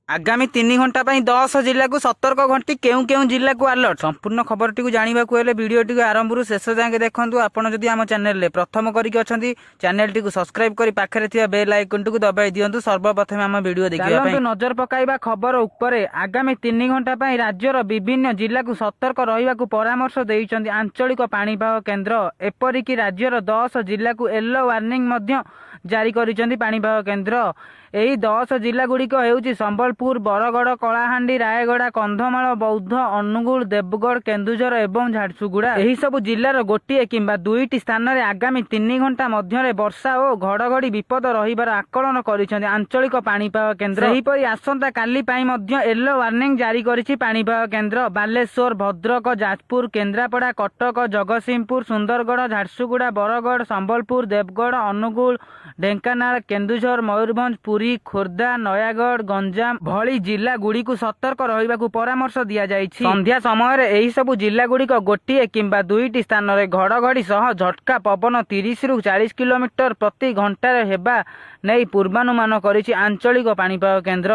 आगामी 3 घंटा 10 जिला को सतर्क घंटी केउ केउ जिला को अलर्ट। संपूर्ण खबर टी जानवा भिडियो आरंभ शेष जाए देखूँ। आपड़ जदि आम चैनल प्रथम करके चैनल टी सब्सक्राइब कर पाखे बेल आइकन टी दबाई दिंतु। सर्वप्रथम आम वीडियो देखा नजर पकाइबा खबर उपरे। आगामी 3 घंटा राज्यर विभिन्न जिला को सतर्क रहा परामर्श देइछन्ति आंचलिक पाणीपाग केन्द्र। एपरिक राज्यर 10 जिला को येलो वार्निंग जारी करिसेंति पाणीपाग केन्द्र। एही 10 जिला गुड़िक हेउची संबलपुर, बरगड़, कलाहांडी, रायगड़ा, कंधमाल, बौद्ध, अनुगुल, देवगढ़, केन्दुझर एवं झारसुगुड़ा। एही सबु जिल्लार गोटिए किंबा दुईटी स्थान रे आगामी 3 घंटा मध्यरे वर्षा और घड़घड़ी विपद रहिबार आकलन करिसेंति आंचलिक पाणीपाग केन्द्र। सेहीपरि आसंता काली पई मध्य येलो वार्निंग जारी करिछि पाणीपाग केन्द्र। बालेश्वर, भद्रक, जाजपुर, केन्द्रापड़ा, कटक, जगतसिंहपुर, सुंदरगढ़, झारसुगुड़ा, बरगड़, संबलपुर, देवगढ़, अनुगुल, ढेंकानाल, केन्दुझर, मयूरभंज, पुरी, खोर्धा, नयागढ़, गंजाम भली जिला गुड़ी को सतर्क रहिबाकु परामर्श दिया जाइछि। संध्या समय एही सबु जिला गुड़िक गोटिए किंबा दुईटी स्थान रे घड़घड़ी सह झटका पवन 30 रु 40 किलोमीटर प्रति घंटा हेबा नै पूर्वानुमान करिछि आंचलिक पाणीपाग केन्द्र।